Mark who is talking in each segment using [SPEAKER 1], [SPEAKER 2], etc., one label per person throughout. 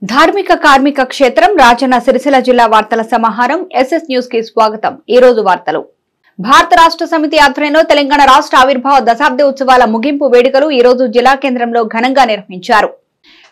[SPEAKER 1] ధార్మిక కార్మిక క్షేత్రం రాజన్న సిరిసిల్ల జిల్లా వార్తల సమాహారం ఎస్ఎస్ న్యూస్ కి స్వాగతం। ఈ రోజు వార్తలు। భారత రాష్ట్ర సమితి ఆధ్వర్యంలో తెలంగాణ రాష్ట్ర ఆవిర్భావ దశాబ్ది ఉత్సవాల ముగింపు వేడుకలు ఈ రోజు జిల్లా కేంద్రంలో ఘనంగా నిర్వహించారు।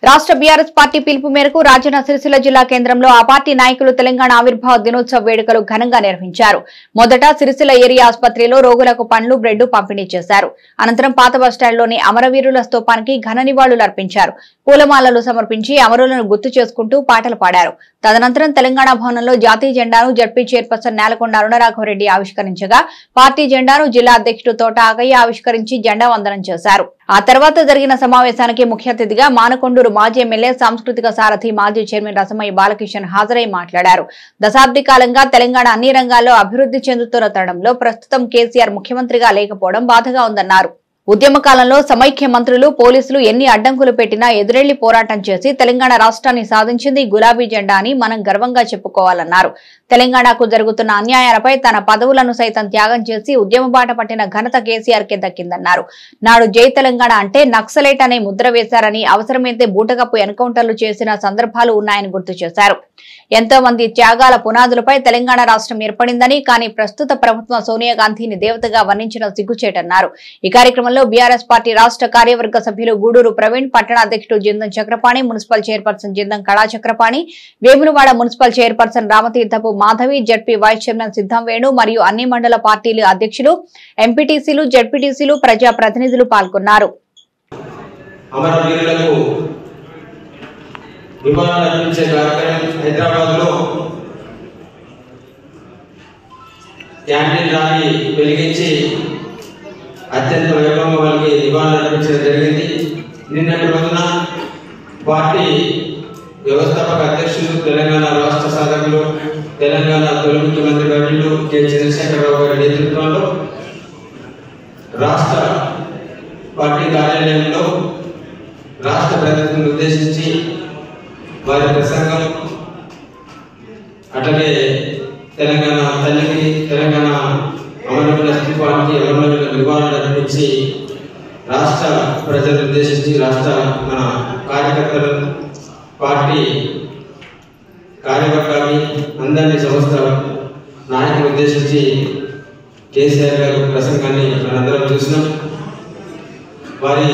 [SPEAKER 1] రాష్ట్ర బీఆర్ఎస్ పార్టీ పిలుపు మేరకు రాజన్న సిరిసిల్ల జిల్లా కేంద్రంలో ఆ పార్టీ నాయకులు తెలంగాణ ఆవిర్భావ దినోత్సవ వేడుకలు ఘనంగా నిర్వహించారు। మొదట సిరిసిల్ల ఏరియా ఆసుపత్రిలో రోగులకు పండ్లు బ్రెడ్ పంపిణీ చేశారు। అనంతరం పాత బస్టాండ్లోని అమరవీరుల స్తూపానికి ఘన నివాళులు అర్పించారు। పూలమాలలు సమర్పించి అమరులను గుర్తు చేసుకుంటూ పాటలు పాడారు। తదనంతరం తెలంగాణ భవనంలో జాతీయ జెండాను జడ్పీ చైర్పర్సన్ నేలకొండ అరుణరాఘవరెడ్డి ఆవిష్కరించగా పార్టీ జెండాను జిల్లా అధ్యక్షుడు తోట ఆగయ్య ఆవిష్కరించి జెండా వందనం చేశారు। ఆ తర్వాత జరిగిన సమావేశానికి ముఖ్య అతిథిగా మానకొండూరు మాజీ ఎమ్మెల్యే సాంస్కృతిక సారథి మాజీ చైర్మన్ రసమయ్య బాలకిషన్ హాజరై మాట్లాడారు। దశాబ్ది కాలంగా తెలంగాణ అన్ని రంగాల్లో అభివృద్ధి చెందుతున్న తరుణంలో ప్రస్తుతం కేసీఆర్ ముఖ్యమంత్రిగా లేకపోవడం బాధగా ఉందన్నారు। ఉద్యమ కాలంలో సమైక్య మంత్రులు పోలీసులు ఎన్ని అడ్డంకులు పెట్టినా ఎదురెళ్లి పోరాటం చేసి తెలంగాణ రాష్ట్రాన్ని సాధించింది గులాబీ జెండా అని మనం గర్వంగా చెప్పుకోవాలన్నారు। తెలంగాణకు జరుగుతున్న అన్యాయాలపై తన పదవులను సైతం త్యాగం చేసి ఉద్యమ బాట పట్టిన ఘనత కేసీఆర్ కి దక్కిందన్నారు। నాడు జై తెలంగాణ అంటే నక్సలైట్ అనే ముద్ర వేశారని అవసరమైతే బూటకప్పు ఎన్కౌంటర్లు చేసిన సందర్భాలు ఉన్నాయని గుర్తు చేశారు। ఎంతో మంది త్యాగాల పునాదులపై తెలంగాణ రాష్ట్రం ఏర్పడిందని కానీ ప్రస్తుత ప్రభుత్వం సోనియా గాంధీని దేవతగా వర్ణించడం సిగ్గుచేటన్నారు। ఈ కార్యక్రమంలో బీఆర్ఎస్ పార్టీ రాష్ట్ర కార్యవర్గ సభ్యులు గూడూరు ప్రవీణ్, పట్టణ అధ్యక్షుడు Jindam Chakrapani, municipal chairperson Jindam Kala Chakrapani, Vemulawada municipal chairperson Ramatheerthapu Madhavi, ZP vice chairman Siddham Venu మరియు అన్ని మండల పార్టీల అధ్యక్షులు, ఎంపీటీసీలు, జడ్పీటీసీలు, ప్రజా ప్రతినిధులు పాల్గొన్నారు।
[SPEAKER 2] అత్యంత వైభవంగా వాళ్ళకి నివాళులు అర్పించడం జరిగింది। నిన్నటి రోజున పార్టీ వ్యవస్థాపక అధ్యక్షులు, తెలంగాణ రాష్ట్ర సాధకులు, తెలంగాణ తొలి ముఖ్యమంత్రి వర్యులు కె చంద్రశేఖరరావు గారి నేతృత్వంలో రాష్ట్ర పార్టీ కార్యాలయంలో రాష్ట్ర ప్రజలను ఉద్దేశించి వారి ప్రసంగం, అట్లాగే తెలంగాణ తల్లికి, తెలంగాణ అమరవీరుల స్తూపానికి అమరవీరుల నివాళులు అర్పించి రాష్ట్ర ప్రజలను ఉద్దేశించి రాష్ట్ర మన కార్యకర్తలు, పార్టీ కార్యవర్గాన్ని, అందరినీ సంస్థ నాయకులను ఉద్దేశించి కేసీఆర్ గారు ప్రసంగాన్ని మనందరం చూసినాం। వారి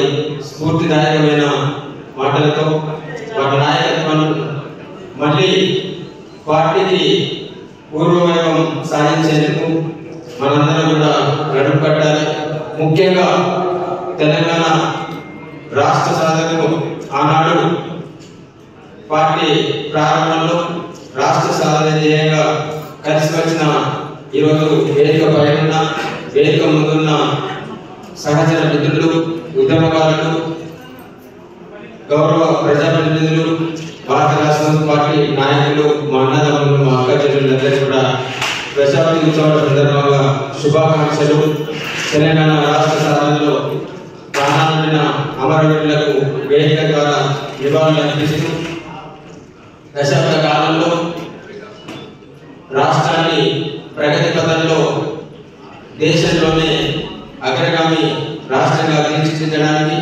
[SPEAKER 2] స్ఫూర్తిదాయకమైన మాటలతో వారి నాయకత్వాన్ని మళ్ళీ పార్టీకి పూర్వవైభవం సాధించేందుకు మనందరం కూడా నడుం కట్టాలి। ముఖ్యంగా తెలంగాణ రాష్ట్ర సాధనకు ఆనాడు పార్టీ ప్రారంభంలో రాష్ట్ర సాధన ధ్యేయంగా కలిసి వచ్చిన ఈరోజు వేదిక పైన వేదిక ముందున్న సహచర మిత్రులు, ఉద్యమకారులు, గౌరవ ప్రజాప్రతినిధులు, భారత రాష్ట్ర పార్టీ నాయకులు, మా అన్నదమ్ములు, మా అక్క చెల్లెలందరికీ కూడా దశాబ్ది ఉత్సవాల సందర్భంగా శుభాకాంక్షలు। తెలంగాణ రాష్ట్ర సాధనలో ప్రాణాలైన అమరవీరులకు వేదిక ద్వారా నివాళులు అర్పిస్తూ దశాబ్ద కాలంలో రాష్ట్రాన్ని ప్రగతి పథంలో దేశంలోనే అగ్రగామి రాష్ట్రంగా తీర్చిదిద్దడానికి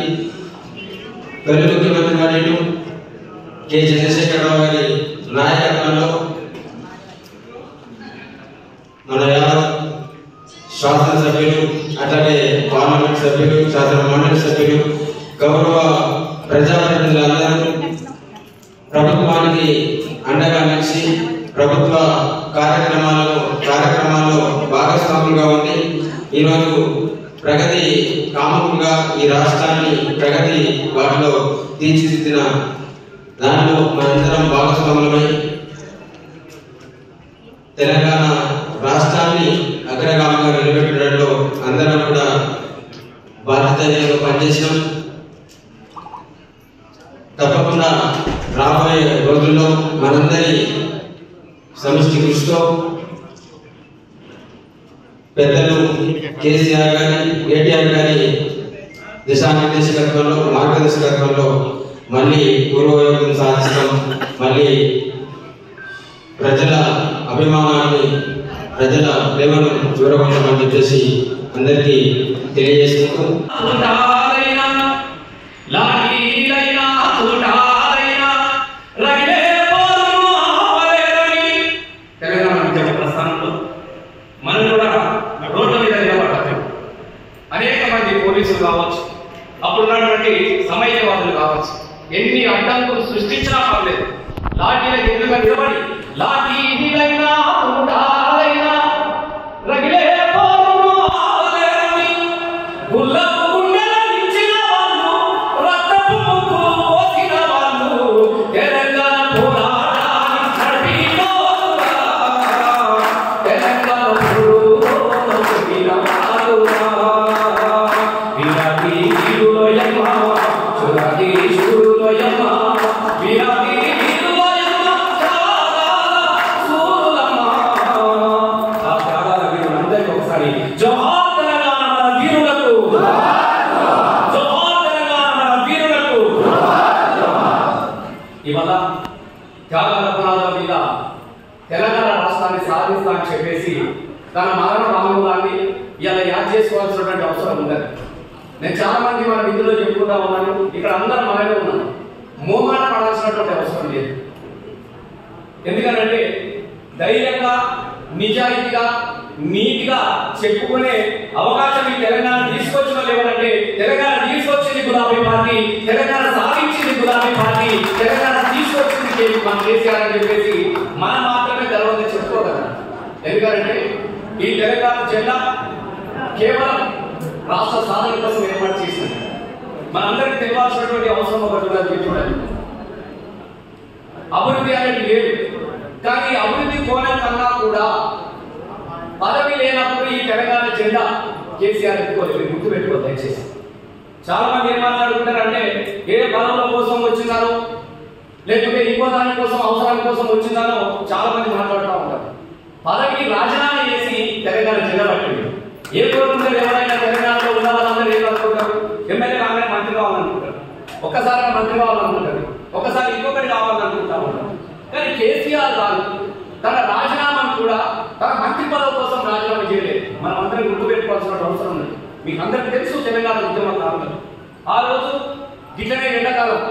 [SPEAKER 2] తొలి ముఖ్యమంత్రి వర్యులు కె చంద్రశేఖరరావు గారి నాయకత్వంలో మన యాదవ్ శాసనసభ్యులు, అట్లాగే పార్లమెంట్ సభ్యులు, శాసన మండలి సభ్యులు, గౌరవ ప్రజాప్రతినిధులందరూ ప్రభుత్వానికి అండగా నిలిచి ప్రభుత్వ కార్యక్రమాల్లో భాగస్వాములుగా ఉంది ఈరోజు ప్రగతి కాముకుగా ఈ రాష్ట్రాన్ని ప్రగతి వాటిలో తీర్చిదిద్దిన దానిలో మనందరం భాగస్వాములమై తెలంగాణ రాష్ట్రాన్ని అగ్రగామిగా నిలబెట్టడంలో అందరం కూడా బాధ్యతగా పనిచేసినాం। తప్పకుండా రాబోయే రోజుల్లో మనందరి సమిష్టి కృషితో పెద్దలు కేసీఆర్ గారి, కేటీఆర్ గారి దిశానిర్దేశకత్వంలో, మార్గదర్శకత్వంలో మళ్ళీ పూర్వవైభవం సాధిస్తాం। మళ్ళీ ప్రజల అభిమానాన్ని, ప్రజల ప్రేమను చూడగొట్టమని చెప్పేసి అందరికీ తెలియజేసుకుంటూ
[SPEAKER 3] లాఠీలైనా తూటాలైనా రగిలే సృష్టించినా పర్లేదు, లాఠీలకు ఎదురుగా నిలబడి లాఠీలైనా ఉండాలైనా రగిలే ఇవాళ త్యాగాల పునాదుల మీద తెలంగాణ రాష్ట్రాన్ని సాధిస్తా అని చెప్పేసి తన మరణ వాంగ్మూలాన్ని ఇలా యాద్ చేసుకోవాల్సినటువంటి అవసరం ఉందని నేను చాలా మంది మన విధుల్లో చెప్పుకుంటా ఉన్నాను. ఇక్కడ అందరం మనమే ఉన్నాను. మోమాట పడాల్సినటువంటి అవసరం లేదు. ఎందుకంటే ధైర్యంగా నిజాయితీగా నీట్గా చెప్పుకునే అవకాశం ఈ తెలంగాణ తీసుకొచ్చిన లేవనంటే తెలంగాణ తీసుకొచ్చింది గులాబీ పార్టీ, తెలంగాణ సాధించింది గులాబీ పార్టీ, తెలంగాణ తీసుకొచ్చింది మన కేసీఆర్ అని చెప్పేసి మనం మాత్రమే గర్వంగా చెప్పుకోగలం. ఎందుకంటే ఈ తెలంగాణ జెండా కేవలం రాష్ట్ర సాధన కోసం ఏర్పాటు చేసింది. మనందరికీ తెలియాల్సినటువంటి అవసరం ఒకటి ఉన్నది. చూడండి, అభివృద్ధి అనేది లేదు, కానీ అభివృద్ధి కోణం కన్నా కూడా పదవి లేనప్పుడు ఈ తెలంగాణ జెండా కేసీఆర్ ఎత్తుకోలేదు. గుర్తు పెట్టుకోవాలి దయచేసి. చాలా మంది ఏం మాట్లాడుకుంటారంటే ఏ పదవుల కోసం వచ్చిందానో లేకపోతే ఇంకో దాని కోసం అవసరం కోసం వచ్చిందానో చాలా మంది మాట్లాడుతూ ఉంటారు. పదవికి రాజీనామా చేసి తెలంగాణ జెండా పట్టింది. ఏ కోరుకుంటారు? ఎవరైనా తెలంగాణలో ఉన్న వాళ్ళందరూ ఏం అనుకుంటారు? ఎమ్మెల్యే కాగానే మంత్రి కావాలనుకుంటారు, ఒక్కసారి మంత్రి కావాలనుకుంటారు, ఒకసారి ఇంకొకటి కావాలనుకుంటా ఉంటారు. కానీ కేసీఆర్ గారు తన రాజీనామాను కూడా తన మంత్రి పదవి కోసం రాజీనామా చేయలేదు. మనం అందరం గుర్తుపెట్టుకోవాల్సిన అవసరం ఉంది. మీకు అందరికీ తెలుసు తెలంగాణ ఉద్యమకారులు ఆ రోజు గిట్లనే ఎండాకాలం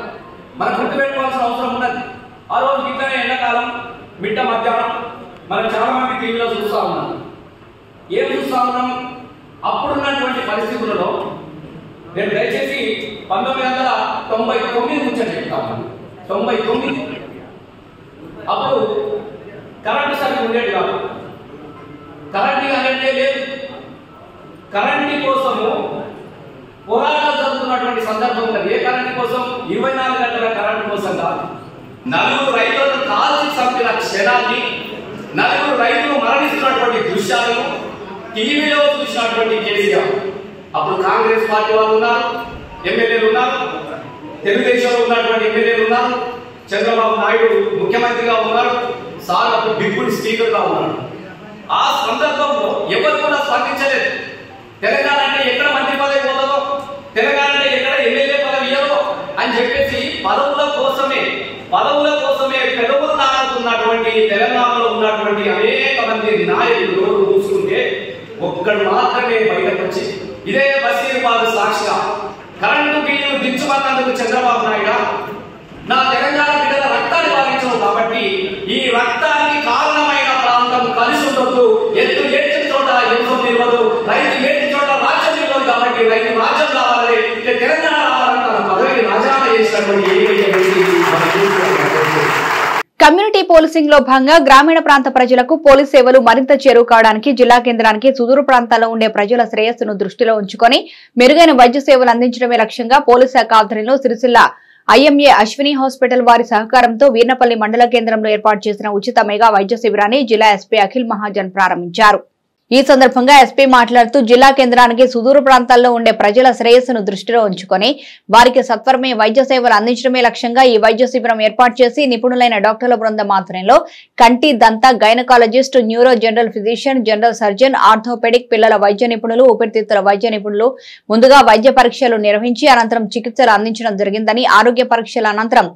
[SPEAKER 3] మనం గుర్తుపెట్టుకోవాల్సిన అవసరం ఉన్నది. ఆ రోజు గిట్లనే ఎండాకాలం మిట్ట మధ్యాహ్నం మనం చాలా మంది టీవీలో చూస్తూ ఉన్నాం. ఏం చూస్తూ ఉన్నాం? అప్పుడున్నటువంటి పరిస్థితులలో నేను దయచేసి 1999 ముచ్చట చెప్తాను. 99 అప్పుడు కరెంటు సరిగ్గా ఉండేది కాదు. కరెంటు అనేది లేదు. కరెంటు కోసము పోరాటాలు జరుగుతున్నటువంటి సందర్భం ఉన్నది. ఏ కరెంటు కోసం? 24 గంటల కరెంటు కోసం కాదు. 4 రైతులను కాల్చి చంపిన క్షణాన్ని, 4 రైతులు మరణిస్తున్నటువంటి దృశ్యాలను టీవీలో చూసినటువంటి కేసీఆర్. అప్పుడు కాంగ్రెస్ పార్టీ వాళ్ళు ఉన్నారు, ఎమ్మెల్యేలు ఉన్నారు, తెలుగుదేశంలో ఉన్నటువంటి ఎమ్మెల్యేలు ఉన్నారు, చంద్రబాబు నాయుడు ముఖ్యమంత్రిగా ఉన్నారు, సార్ అప్పుడు డిప్యూటీ స్పీకర్ గా ఉన్నారు. ఆ సందర్భంలో ఎవరు కూడా స్పందించలేదు. తెలంగాణ అంటే ఎక్కడ మంత్రి పదవి పోతుందో, తెలంగాణ అంటే ఎక్కడ ఎమ్మెల్యే పదవి ఇయ్యదో అని చెప్పేసి పదవుల కోసమే పెదవులు నాటుతున్నటువంటి తెలంగాణలో ఉన్నటువంటి అనేక మంది నాయకులు నోరు మూసుకుంటే ఒక్కడు మాత్రమే బయటకు వచ్చి ఇదే బషీర్బాద్ సాక్షిగా కరెంటు బిల్లులు దించుకున్నందుకు చంద్రబాబు నాయుడు నా తెలంగాణ బిడ్డల రక్తాన్ని భావించవు కాబట్టి ఈ రక్తానికి కారణమైన ప్రాంతం కలిసి ఉండొద్దు, ఎత్తు ఏడ్చిన చోట యుద్ధం నిలవదు, రైతు ఏడ్చిన చోట రాజ్యం నిలవదు కాబట్టి రైతు రాజ్యం కావాలి, తెలంగాణ రావాలని తన పదవికి రాజీనామా చేసినటువంటి
[SPEAKER 1] కమ్యూనిటీ పోలీసింగ్ లో భాగంగా గ్రామీణ ప్రాంత ప్రజలకు పోలీస్ సేవలు మరింత చేరువ కావడానికి జిల్లా కేంద్రానికి సుదూర ప్రాంతాల్లో ఉండే ప్రజల శ్రేయస్సును దృష్టిలో ఉంచుకొని మెరుగైన వైద్య సేవలు అందించడమే లక్ష్యంగా పోలీస్ శాఖ ఆధ్వర్యంలో సిరిసిల్ల ఐఎంఏ అశ్విని హాస్పిటల్ వారి సహకారంతో వీర్నపల్లి మండల కేంద్రంలో ఏర్పాటు చేసిన ఉచిత మెగా వైద్య శిబిరాన్ని జిల్లా ఎస్పీ అఖిల్ మహాజన్ ప్రారంభించారు. ఈ సందర్భంగా ఎస్పీ మాట్లాడుతూ జిల్లా కేంద్రానికి సుదూర ప్రాంతాల్లో ఉండే ప్రజల శ్రేయస్సును దృష్టిలో ఉంచుకొని వారికి సత్వరమే వైద్య సేవలు అందించడమే లక్ష్యంగా ఈ వైద్య శిబిరం ఏర్పాటు చేసి నిపుణులైన డాక్టర్ల బృందం ఆధ్వర్యంలో కంటి, దంత, gynaecologist, neuro, general physician, general surgeon, orthopaedic, పిల్లల వైద్య నిపుణులు, ఊపిరితిత్తుల వైద్య నిపుణులు ముందుగా వైద్య పరీక్షలు నిర్వహించి అనంతరం చికిత్సలు అందించడం జరిగిందని, ఆరోగ్య పరీక్షల అనంతరం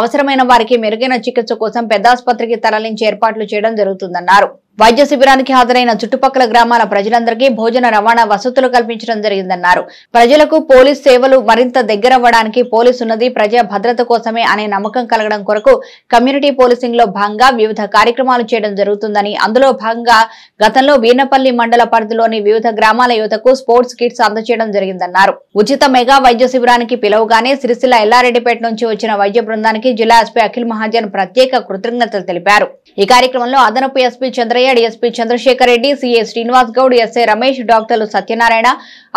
[SPEAKER 1] అవసరమైన వారికి మెరుగైన చికిత్స కోసం పెద్ద ఆసుపత్రికి తరలించి ఏర్పాట్లు చేయడం జరుగుతుందన్నారు. వైద్య శిబిరానికి హాజరైన చుట్టుపక్కల గ్రామాల ప్రజలందరికీ భోజన రవాణా వసతులు కల్పించడం జరిగిందన్నారు. ప్రజలకు పోలీస్ సేవలు మరింత దగ్గరవ్వడానికి పోలీసు ఉన్నది ప్రజా భద్రత కోసమే అనే నమ్మకం కలగడం కొరకు కమ్యూనిటీ పోలీసింగ్ లో భాగంగా వివిధ కార్యక్రమాలు చేయడం జరుగుతుందని, అందులో భాగంగా గతంలో వీర్నపల్లి మండల పరిధిలోని వివిధ గ్రామాల యువతకు స్పోర్ట్స్ కిట్స్ అందజేయడం జరిగిందన్నారు. ఉచిత మెగా వైద్య శిబిరానికి పిలువగానే సిరిసిల్ల ఎల్లారెడ్డిపేట నుంచి వచ్చిన వైద్య బృందానికి జిల్లా ఎస్పీ అఖిల్ మహాజన్ ప్రత్యేక కృతజ్ఞతలు తెలిపారు. ఈ కార్యక్రమంలో అదనపు SP Chandraiah, DSP Chandrasekhar Reddy, CA Srinivas Goud, SI Ramesh, డాక్టర్లు Satyanarayana,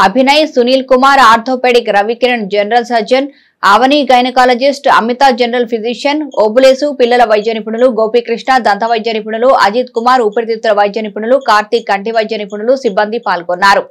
[SPEAKER 1] Abhinay, Sunil Kumar, orthopaedic Ravikiran, general surgeon Avani, gynaecologist Amitha, general physician Obulesu, పిల్లల వైద్య నిపుణులు గోపీకృష్ణ, దంత వైద్య నిపుణులు అజిత్ కుమార్, ఊపిరితిత్తుల వైద్య నిపుణులు కార్తీక్, కంటి వైద్య నిపుణులు సిబ్బంది పాల్గొన్నారు.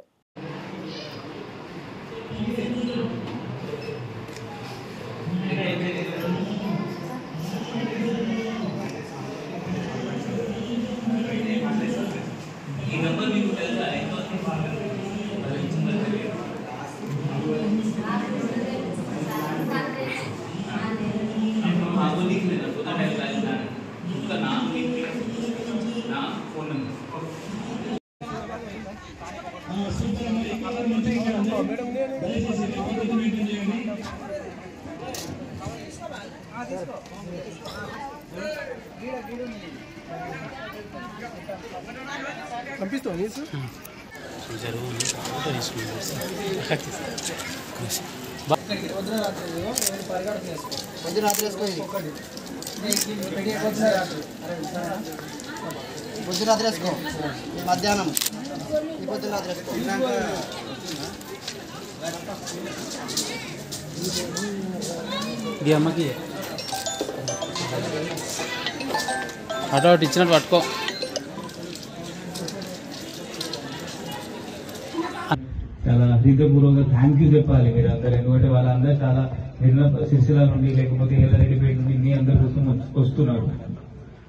[SPEAKER 4] పంపిస్తాను పొద్దు రాత్రి వేసుకో, మధ్యాహ్నం ఈ పొద్దున రాత్రి వేసుకో.
[SPEAKER 5] అమ్మకి అటు అటు ఇచ్చినట్టు పట్టుకో.
[SPEAKER 6] చాలా హృదయపూర్వకంగా థ్యాంక్ యూ చెప్పాలి మీరు అందరూ. ఎందుకంటే వాళ్ళందరూ చాలా సిరిసిల్ల నుండి లేకపోతే ఎల్లారెడ్డిపేట నుండి మీ అందరి కోసం వస్తున్నారు.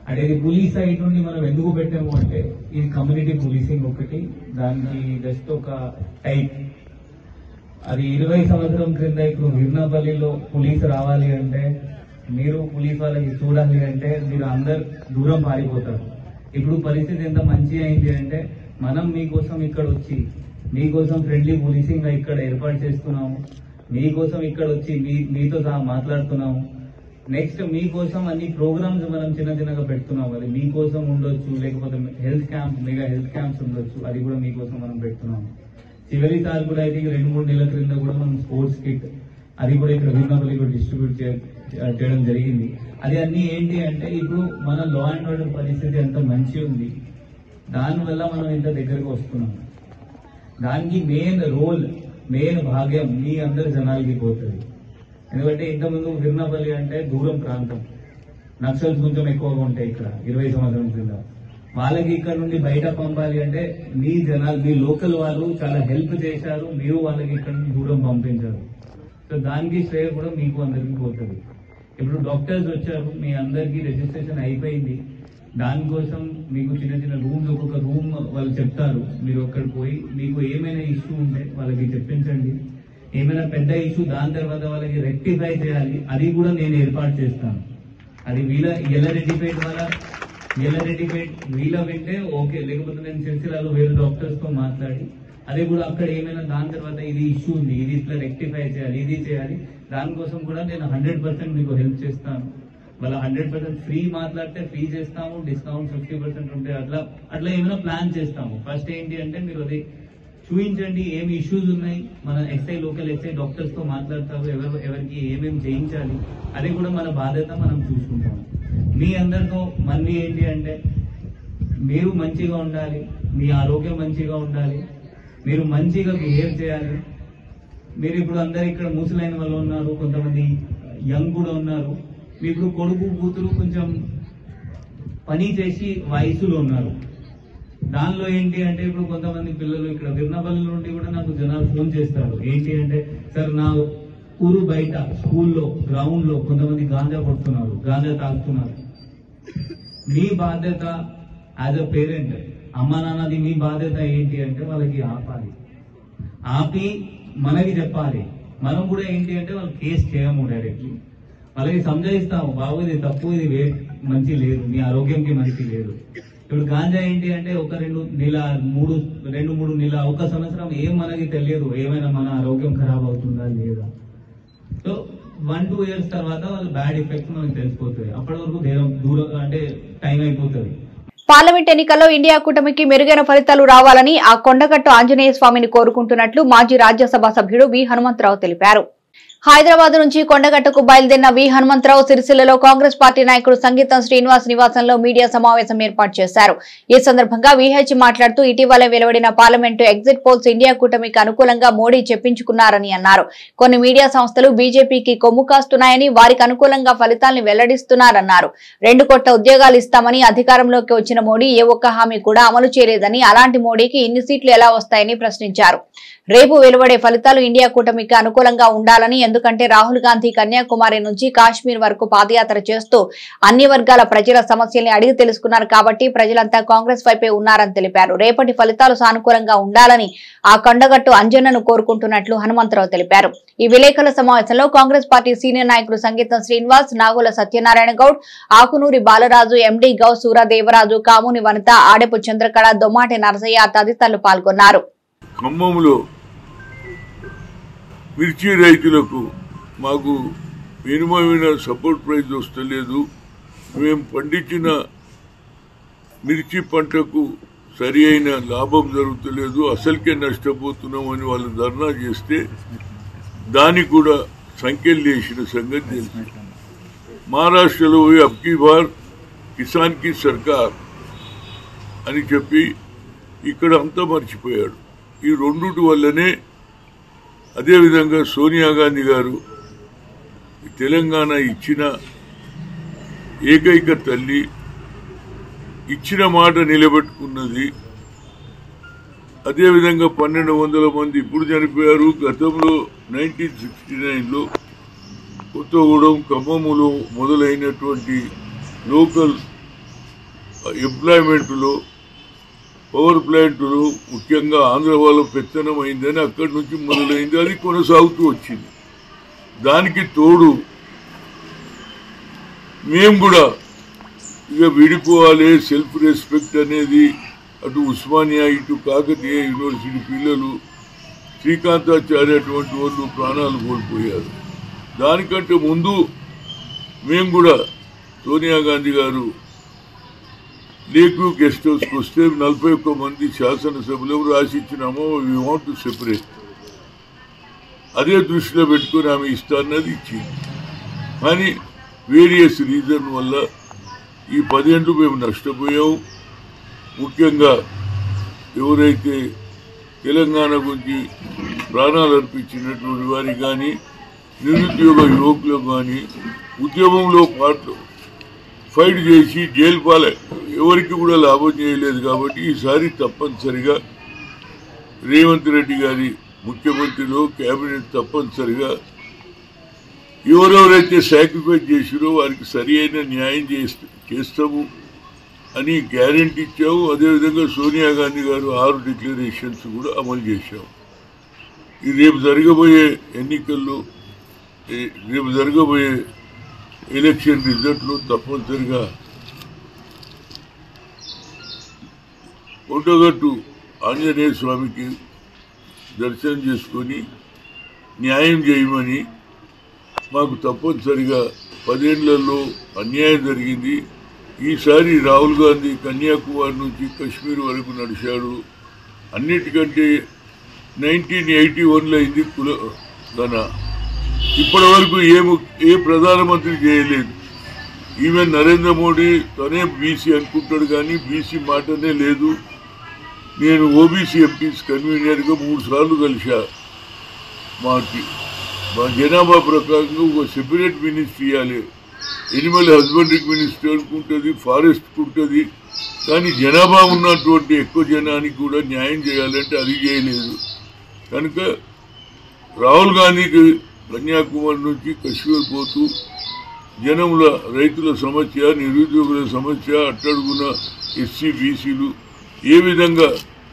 [SPEAKER 6] అంటే ఇది పోలీస్ సైడ్ నుండి మనం ఎందుకు పెట్టాము అంటే ఇది కమ్యూనిటీ పోలీసింగ్ ఒకటి, దానికి జస్ట్ ఒక టైప్. అది 20 సంవత్సరం క్రింద ఇప్పుడు వీర్నపల్లిలో పోలీస్ రావాలి అంటే, మీరు పోలీస్ వాళ్ళకి చూడాలి అంటే మీరు అందరు దూరం పారిపోతారు. ఇప్పుడు పరిస్థితి ఎంత మంచి అయింది అంటే మనం మీకోసం ఇక్కడ వచ్చి మీకోసం ఫ్రెండ్లీ పోలీసింగ్ ఇక్కడ ఏర్పాటు చేస్తున్నాము. మీకోసం ఇక్కడ వచ్చి మీతో సహా మాట్లాడుతున్నాము. నెక్స్ట్ మీకోసం అన్ని ప్రోగ్రామ్స్ మనం చిన్న చిన్నగా పెడుతున్నాం. అది మీకోసం ఉండొచ్చు, లేకపోతే health camp, mega health camps ఉండొచ్చు, అది కూడా మీకోసం మనం పెడుతున్నాము. చివరిసారి కూడా అయితే 2-3 నెలల క్రింద కూడా మనం స్పోర్ట్స్ కిట్ అది కూడా ఇక్కడ వీర్నపల్లి కూడా డిస్ట్రిబ్యూట్ చేయడం జరిగింది. అది అన్ని ఏంటి అంటే ఇప్పుడు మన లా అండ్ ఆర్డర్ పరిస్థితి ఎంత మంచి ఉంది, దానివల్ల మనం ఇంత దగ్గరకు వస్తున్నాం. దానికి మెయిన్ భాగ్యం మీ అందరి జనాలకి పోతుంది. ఎందుకంటే ఇంతకుముందు వీర్నపల్లి అంటే దూరం ప్రాంతం, నక్సల్స్ కొంచెం ఎక్కువగా ఉంటాయి ఇక్కడ 20 సంవత్సరం కింద. వాళ్ళకి ఇక్కడ నుండి బయట పంపాలి అంటే మీ జనాలు, మీ లోకల్ వాళ్ళు చాలా హెల్ప్ చేశారు, మీరు వాళ్ళకి ఇక్కడ నుండి దూరం పంపించారు. సో దానికి శ్రేయ కూడా మీకు అందరికీ పోతుంది. ఇప్పుడు డాక్టర్స్ వచ్చారు, మీ అందరికీ రిజిస్ట్రేషన్ అయిపోయింది. దానికోసం మీకు చిన్న చిన్న రూమ్స్, ఒక్కొక్క రూమ్ వాళ్ళు చెప్తారు. మీరు అక్కడికి పోయి మీకు ఏమైనా ఇష్యూ ఉంటే వాళ్ళకి చెప్పించండి. ఏమైనా పెద్ద ఇష్యూ దాని తర్వాత వాళ్ళకి రెక్టిఫై చేయాలి, అది కూడా నేను ఏర్పాటు చేస్తాను. అది ఎల్లారెడ్డిపేట వీళ్ళ వింటే ఓకే, లేకపోతే నేను సిరిసిల్లలో వేరే డాక్టర్స్ తో మాట్లాడి అది కూడా అక్కడ ఏమైనా దాని తర్వాత ఇది ఇష్యూ ఉంది, ఇది ఇట్లా రెక్టిఫై చేయాలి, ఇది చేయాలి, దానికోసం కూడా నేను 100% మీకు హెల్ప్ చేస్తాను. వాళ్ళ 100% ఫ్రీ మాట్లాడితే ఫ్రీ చేస్తాము, డిస్కౌంట్ 50% ఉంటే అట్లా ఏమైనా ప్లాన్ చేస్తాము. ఫస్ట్ ఏంటి అంటే మీరు అది చూపించండి ఏమి ఇష్యూస్ ఉన్నాయి, మన లోకల్ ఎస్ఐ డాక్టర్స్ తో మాట్లాడతారు, ఎవరికి ఏమేమి చేయించాలి, అది కూడా మన బాధ్యత, మనం చూసుకుంటాము. మీ అందరితో మళ్ళీ ఏంటి అంటే మీరు మంచిగా ఉండాలి, మీ ఆరోగ్యం మంచిగా ఉండాలి, మీరు మంచిగా బిహేవ్ చేయాలి. మీరు ఇప్పుడు అందరు ఇక్కడ ముసలైన వాళ్ళు ఉన్నారు, కొంతమంది యంగ్ కూడా ఉన్నారు. మీకు కొడుకు కూతురు కొంచెం పని చేసి వయసులో ఉన్నారు. దానిలో ఏంటి అంటే ఇప్పుడు కొంతమంది పిల్లలు ఇక్కడ వీర్నపల్లి నుండి కూడా నాకు జనాలు ఫోన్ చేస్తారు. ఏంటి అంటే సార్ నా ఊరు బయట స్కూల్లో గ్రౌండ్ లో కొంతమంది గాంజా కొడుతున్నారు, గాంజా తాగుతున్నారు. మీ బాధ్యత యాజ్ అ పేరెంట్, అమ్మా నాన్నది మీ బాధ్యత ఏంటి అంటే వాళ్ళకి ఆపి మనకి చెప్పాలి. మనం కూడా ఏంటి అంటే వాళ్ళు కేసు చేయము, డైరెక్ట్లీ వాళ్ళకి సంజాయిస్తాము, బాబు ఇది తప్పు, ఇది మంచి లేదు, మీ ఆరోగ్యంకి మంచి లేదు. ఇప్పుడు గాంజా ఏంటి అంటే ఒక 2 నెలల ఒక సంవత్సరం ఏం మనకి తెలియదు, ఏమైనా మన ఆరోగ్యం ఖరాబ్ అవుతుందా లేదా. సో 1-2 ఇయర్స్ తర్వాత వాళ్ళ బ్యాడ్ ఎఫెక్ట్స్ మనకు తెలిసిపోతాయి. అప్పటి వరకు దూరం అంటే టైం అయిపోతుంది.
[SPEAKER 1] పార్లమెంట్ ఎన్నికల్లో ఇండియా కూటమికి మెరుగైన ఫలితాలు రావాలని ఆ కొండగట్టు ఆంజనేయ స్వామిని కోరుకుంటున్నట్లు మాజీ రాజ్యసభ సభ్యుడు వి హనుమంతరావు తెలిపారు. హైదరాబాద్ నుంచి కొండగట్టుకు బయలుదేరిన వి హనుమంతరావు సిరిసిల్లలో కాంగ్రెస్ పార్టీ నాయకుడు సంగీతం శ్రీనివాస్ నివాసంలో మీడియా సమావేశం ఏర్పాటు చేశారు. ఈ సందర్భంగా విహెచ్ మాట్లాడుతూ ఇటీవల వెలువడిన పార్లమెంటు ఎగ్జిట్ పోల్స్ ఇండియా కూటమికి అనుకూలంగా మోడీ చెప్పించుకున్నారని అన్నారు. కొన్ని మీడియా సంస్థలు బీజేపీకి కొమ్ము కాస్తున్నాయని, వారికి అనుకూలంగా ఫలితాలను వెల్లడిస్తున్నారన్నారు. 2 కోట్ల ఉద్యోగాలు ఇస్తామని అధికారంలోకి వచ్చిన మోడీ ఏ ఒక్క హామీ కూడా అమలు చేయలేదని, అలాంటి మోడీకి ఇన్ని సీట్లు ఎలా వస్తాయని ప్రశ్నించారు. రేపు వెలువడే ఫలితాలు ఇండియా కూటమికి అనుకూలంగా ఉండాలని, ఎందుకంటే రాహుల్ గాంధీ కన్యాకుమారి నుంచి కాశ్మీర్ వరకు పాదయాత్ర చేస్తూ అన్ని వర్గాల ప్రజల సమస్యల్ని అడిగి తెలుసుకున్నారు కాబట్టి ప్రజలంతా కాంగ్రెస్ వైపే ఉన్నారని తెలిపారు. రేపటి ఫలితాలు సానుకూలంగా ఉండాలని ఆ కొండగట్టు అంజన్నను కోరుకుంటున్నట్లు హనుమంతరావు తెలిపారు. ఈ విలేకరుల సమావేశంలో కాంగ్రెస్ పార్టీ సీనియర్ నాయకులు సంగీతం శ్రీనివాస్, నాగుల సత్యనారాయణ గౌడ్, ఆకునూరి బాలరాజు, ఎండి గౌ, సూరదేవరాజు, కాముని వనిత, ఆడెపు చంద్రకళ, దొమ్మాటి నరసయ్య తదితరులు పాల్గొన్నారు.
[SPEAKER 7] ఖమ్మంలో మిర్చి రైతులకు మాకు మినిమమైన సపోర్ట్ ప్రైస్ వస్తలేదు, మేము పండించిన మిర్చి పంటకు సరి అయిన లాభం జరుగుతలేదు, అసలుకే నష్టపోతున్నామని వాళ్ళు ధర్నా చేస్తే దానికి కూడా సంఖ్యలు చేసిన సంగతి తెలుసు. మహారాష్ట్రలో అబ్కీ బార్ కిసాన్ కి సర్కార్ అని చెప్పి ఇక్కడ అంతా మర్చిపోయాడు. ఈ రెండుటి వల్లనే అదేవిధంగా సోనియా గాంధీ గారు తెలంగాణ ఇచ్చిన ఏకైక తల్లి, ఇచ్చిన మాట నిలబెట్టుకున్నది. అదేవిధంగా 1200 మంది ఇప్పుడు చనిపోయారు. గతంలో 1969లో కొత్తగూడెం, ఖమ్మంలో మొదలైనటువంటి లోకల్ ఎంప్లాయ్మెంట్లో పవర్ ప్లాంట్లు ముఖ్యంగా ఆంధ్ర వాళ్ళ పెత్తనం అయిందని అక్కడి నుంచి మొదలైంది, అది కొనసాగుతూ వచ్చింది. దానికి తోడు మేము కూడా ఇక విడిపోవాలి, సెల్ఫ్ రెస్పెక్ట్ అనేది అటు ఉస్మానియా ఇటు కాకతీయ యూనివర్సిటీ పిల్లలు శ్రీకాంతాచార్య అటువంటి వాళ్ళు ప్రాణాలు కోల్పోయారు. దానికంటే ముందు మేము కూడా సోనియా గాంధీ గారు లేక్యూ గెస్ట్ హౌస్కి వస్తే 41 మంది శాసనసభలో రాసిచ్చినామో వీ వాంట్ టు సెపరేట్, అదే దృష్టిలో పెట్టుకుని ఆమె ఇస్తాన్నది ఇచ్చింది. కానీ వేరియస్ రీజన్ వల్ల ఈ 10 ఏళ్ళు మేము నష్టపోయాము. ముఖ్యంగా ఎవరైతే తెలంగాణ గురించి ప్రాణాలు అర్పించినటువంటి వారికి కానీ, నిరుద్యోగ యువకులకు కానీ, ఉద్యమంలో ఫైట్ చేసి జైలు పాలే ఎవరికి కూడా లాభం చేయలేదు. కాబట్టి ఈసారి తప్పనిసరిగా రేవంత్ రెడ్డి గారి ముఖ్యమంత్రిలో కేబినెట్ తప్పనిసరిగా ఎవరెవరైతే సాక్రిఫైస్ చేసిరో వారికి సరి అయిన న్యాయం చేస్తాము అని గ్యారెంటీ ఇచ్చాము. అదేవిధంగా సోనియా గాంధీ గారు 6 డిక్లరేషన్స్ కూడా అమలు చేశాము. ఈ రేపు జరగబోయే ఎన్నికల్లో, రేపు జరగబోయే ఎలక్షన్ రిజల్ట్లో తప్పనిసరిగా కొండగట్టు ఆంజనేయ స్వామికి దర్శనం చేసుకొని న్యాయం చేయమని, మాకు తప్పనిసరిగా 10 ఏళ్లలో అన్యాయం జరిగింది. ఈసారి రాహుల్ గాంధీ కన్యాకుమారి నుంచి కశ్మీర్ వరకు నడిచాడు. అన్నిటికంటే 1981లో అయింది కులగణ. ఇప్పటి వరకు ఏ ప్రధానమంత్రి చేయలేదు. ఈవెన్ నరేంద్ర మోడీ తనే బీసీ అనుకుంటాడు కానీ బీసీ మాటనే లేదు. నేను ఓబీసీ ఎంపీస్ కన్వీనర్గా 3 సార్లు కలిసా. మా జనాభా ప్రకారంగా ఒక సెపరేట్ మినిస్ట్రీ ఇవ్వాలి. ఎనిమల్ హస్బెండరీ మినిస్టర్ ఉంటుంది, ఫారెస్ట్ ఉంటుంది. కానీ జనాభా ఉన్నటువంటి ఎక్కువ జనానికి కూడా న్యాయం చేయాలంటే అది చేయలేదు. కనుక రాహుల్ గాంధీకి కన్యాకుమారి నుంచి కశ్మీర్ పోతూ జనముల రైతుల సమస్య, నిరుద్యోగుల సమస్య, అట్టడుగున ఎస్సీ బీసీలు ఏ విధంగా